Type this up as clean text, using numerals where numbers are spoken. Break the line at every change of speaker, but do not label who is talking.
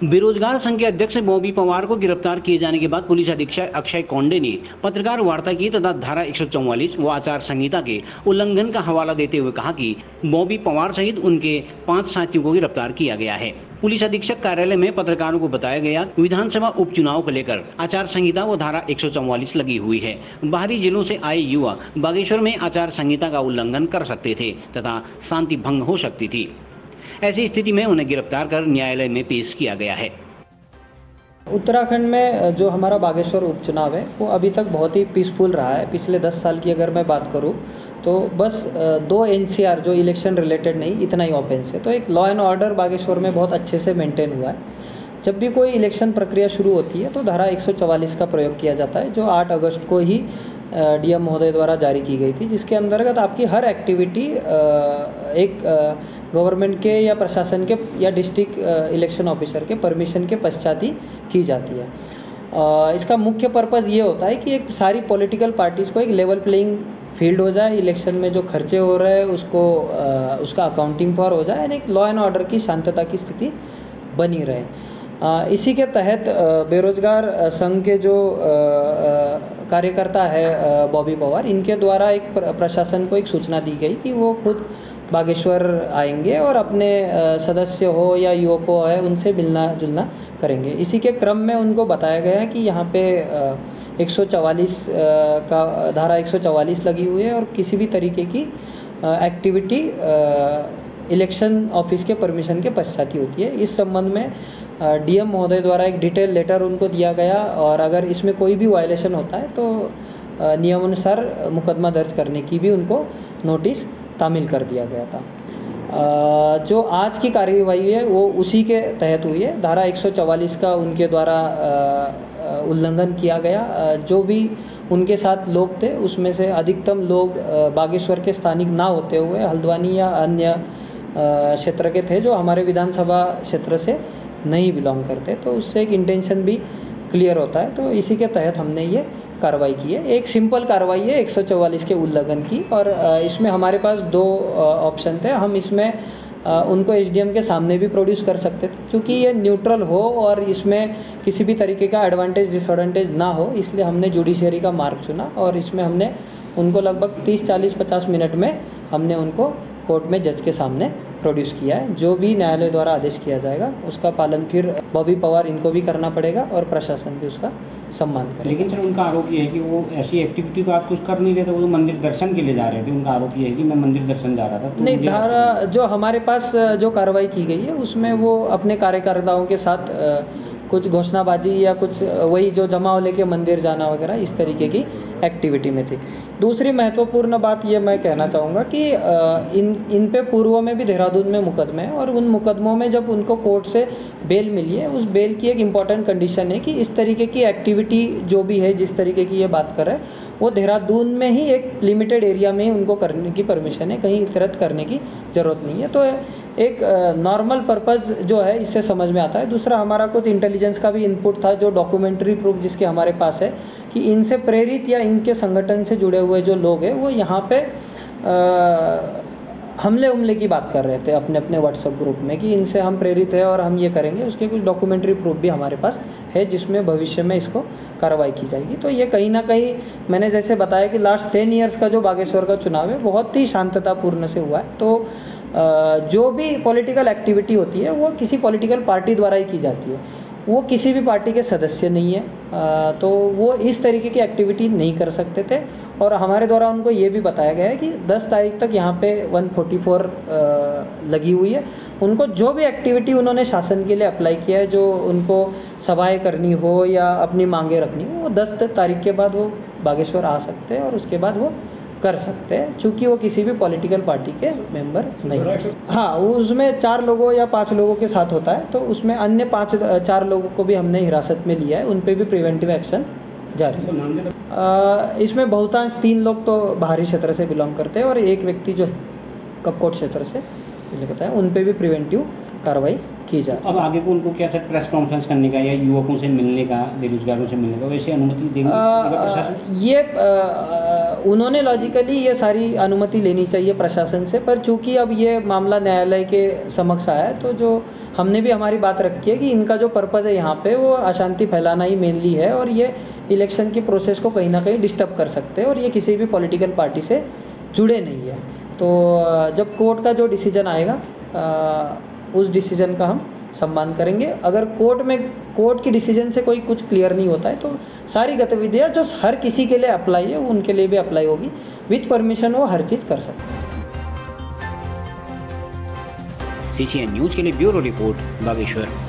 बेरोजगार संघ के अध्यक्ष बॉबी पवार को गिरफ्तार किए जाने के बाद पुलिस अधीक्षक अक्षय कोंडे ने पत्रकार वार्ता की तथा धारा 144 व आचार संहिता के उल्लंघन का हवाला देते हुए कहा कि बॉबी पवार सहित उनके 5 साथियों को गिरफ्तार किया गया है। पुलिस अधीक्षक कार्यालय में पत्रकारों को बताया गया विधानसभा उपचुनाव को लेकर आचार संहिता व धारा 144 लगी हुई है। बाहरी जिलों से आए युवा बागेश्वर में आचार संहिता का उल्लंघन कर सकते थे तथा शांति भंग हो सकती थी। ऐसी स्थिति में उन्हें गिरफ्तार कर न्यायालय में पेश किया गया है।
उत्तराखंड में जो हमारा बागेश्वर उपचुनाव है वो अभी तक बहुत ही पीसफुल रहा है। पिछले 10 साल की अगर मैं बात करूं तो बस 2 NCR जो इलेक्शन रिलेटेड नहीं, इतना ही ऑफेंस है। तो एक लॉ एंड ऑर्डर बागेश्वर में बहुत अच्छे से मेंटेन हुआ है। जब भी कोई इलेक्शन प्रक्रिया शुरू होती है तो धारा 144 का प्रयोग किया जाता है, जो 8 अगस्त को ही DM महोदय द्वारा जारी की गई थी, जिसके अंतर्गत आपकी हर एक्टिविटी एक गवर्नमेंट के या प्रशासन के या डिस्ट्रिक्ट इलेक्शन ऑफिसर के परमिशन के पश्चात ही की जाती है। इसका मुख्य पर्पज़ ये होता है कि एक सारी पॉलिटिकल पार्टीज़ को एक लेवल प्लेइंग फील्ड हो जाए, इलेक्शन में जो खर्चे हो रहे हैं उसको उसका अकाउंटिंग पर हो जाए, यानी एक लॉ एंड ऑर्डर की शांतता की स्थिति बनी रहे। इसी के तहत बेरोजगार संघ के जो कार्यकर्ता है बॉबी पवार, इनके द्वारा एक प्रशासन को एक सूचना दी गई कि वो खुद बागेश्वर आएंगे और अपने सदस्य हो या युवकों है उनसे मिलना जुलना करेंगे। इसी के क्रम में उनको बताया गया कि यहाँ पे 144 का धारा 144 लगी हुई है और किसी भी तरीके की एक्टिविटी इलेक्शन ऑफिस के परमिशन के पश्चात ही होती है। इस संबंध में DM महोदय द्वारा एक डिटेल लेटर उनको दिया गया और अगर इसमें कोई भी वायलेशन होता है तो नियमानुसार मुकदमा दर्ज करने की भी उनको नोटिस तामील कर दिया गया था। जो आज की कार्यवाही है वो उसी के तहत हुई है। धारा 144 का उनके द्वारा उल्लंघन किया गया। जो भी उनके साथ लोग थे उसमें से अधिकतम लोग बागेश्वर के स्थानिक ना होते हुए हल्द्वानी या अन्य क्षेत्र के थे, जो हमारे विधानसभा क्षेत्र से नहीं बिलोंग करते। तो उससे एक इंटेंशन भी क्लियर होता है। तो इसी के तहत हमने ये कार्रवाई की है। एक सिंपल कार्रवाई है 144 के उल्लंघन की, और इसमें हमारे पास 2 ऑप्शन थे। हम इसमें उनको SDM के सामने भी प्रोड्यूस कर सकते थे, क्योंकि ये न्यूट्रल हो और इसमें किसी भी तरीके का एडवांटेज डिसएडवांटेज ना हो, इसलिए हमने जुडिशरी का मार्ग चुना और इसमें हमने उनको लगभग 30, 40, 50 मिनट में हमने उनको कोर्ट में जज के सामने प्रोड्यूस किया है। जो भी न्यायालय द्वारा आदेश किया जाएगा उसका पालन फिर बॉबी पवार इनको भी करना पड़ेगा और प्रशासन भी उसका सम्मान करेगा।
लेकिन सर उनका आरोप ये है कि वो ऐसी एक्टिविटी तो आप कुछ कर नहीं रहे थे, वो तो मंदिर दर्शन के लिए जा रहे थे। उनका आरोप ये है कि मैं मंदिर दर्शन जा रहा था। तो
नहीं, धारा जो हमारे पास जो कार्रवाई की गई है उसमें वो अपने कार्यकर्ताओं के साथ कुछ घोषणाबाजी या कुछ वही जो जमाव लेके मंदिर जाना वगैरह इस तरीके की एक्टिविटी में थी। दूसरी महत्वपूर्ण बात ये मैं कहना चाहूँगा कि इन पे पूर्व में भी देहरादून में मुकदमे हैं और उन मुकदमों में जब उनको कोर्ट से बेल मिली है, उस बेल की एक इम्पॉर्टेंट कंडीशन है कि इस तरीके की एक्टिविटी जो भी है, जिस तरीके की ये बात कर रहे हैं, वो देहरादून में ही एक लिमिटेड एरिया में ही उनको करने की परमिशन है, कहीं इतरत करने की ज़रूरत नहीं है। तो एक नॉर्मल पर्पज़ जो है इससे समझ में आता है। दूसरा, हमारा कुछ इंटेलिजेंस का भी इनपुट था, जो डॉक्यूमेंट्री प्रूफ जिसके हमारे पास है कि इनसे प्रेरित या इनके संगठन से जुड़े हुए जो लोग हैं वो यहाँ पे हमले की बात कर रहे थे अपने अपने व्हाट्सएप ग्रुप में कि इनसे हम प्रेरित है और हम ये करेंगे। उसके कुछ डॉक्यूमेंट्री प्रूफ भी हमारे पास है जिसमें भविष्य में इसको कार्रवाई की जाएगी। तो ये कहीं ना कहीं मैंने जैसे बताया कि लास्ट 10 ईयर्स का जो बागेश्वर का चुनाव है बहुत ही शांततापूर्ण से हुआ है। तो जो भी पॉलिटिकल एक्टिविटी होती है वो किसी पॉलिटिकल पार्टी द्वारा ही की जाती है, वो किसी भी पार्टी के सदस्य नहीं है। तो वो इस तरीके की एक्टिविटी नहीं कर सकते थे और हमारे द्वारा उनको ये भी बताया गया है कि 10 तारीख तक यहाँ पे 144 लगी हुई है। उनको जो भी एक्टिविटी उन्होंने शासन के लिए अप्लाई किया है, जो उनको सभाएं करनी हो या अपनी मांगे रखनी हो, वो 10 तारीख के बाद वो बागेश्वर आ सकते हैं और उसके बाद वो कर सकते हैं, चूँकि वो किसी भी पॉलिटिकल पार्टी के मेंबर नहीं। हाँ, उसमें 4 लोगों या 5 लोगों के साथ होता है, तो उसमें अन्य 4 लोगों को भी हमने हिरासत में लिया है, उन पे भी प्रिवेंटिव एक्शन जारी है। इसमें बहुतांश 3 लोग तो बाहरी क्षेत्र से बिलोंग करते हैं और एक व्यक्ति जो कपकोट क्षेत्र से लगता है, उन पे भी प्रिवेंटिव कार्रवाई की जाए।
अब आगे को उनको क्या सर प्रेस कॉन्फ्रेंस करने का या युवकों से मिलने का, बेरोजगारों से मिलने का, वैसे अनुमति देंगे? ये
उन्होंने लॉजिकली ये सारी अनुमति लेनी चाहिए प्रशासन से, पर चूंकि अब ये मामला न्यायालय के समक्ष आया है तो जो हमने भी हमारी बात रखी है कि इनका जो पर्पज़ है यहाँ पे वो अशांति फैलाना ही मेनली है और ये इलेक्शन की प्रोसेस को कहीं ना कहीं डिस्टर्ब कर सकते हैं और ये किसी भी पॉलिटिकल पार्टी से जुड़े नहीं है। तो जब कोर्ट का जो डिसीजन आएगा उस डिसीजन का हम सम्मान करेंगे। अगर कोर्ट की डिसीजन से कोई कुछ क्लियर नहीं होता है तो सारी गतिविधियाँ जो हर किसी के लिए अप्लाई है उनके लिए भी अप्लाई होगी। विथ परमिशन वो हर चीज़ कर सकते हैं।
CCN न्यूज़ के लिए ब्यूरो रिपोर्ट बागेश्वर।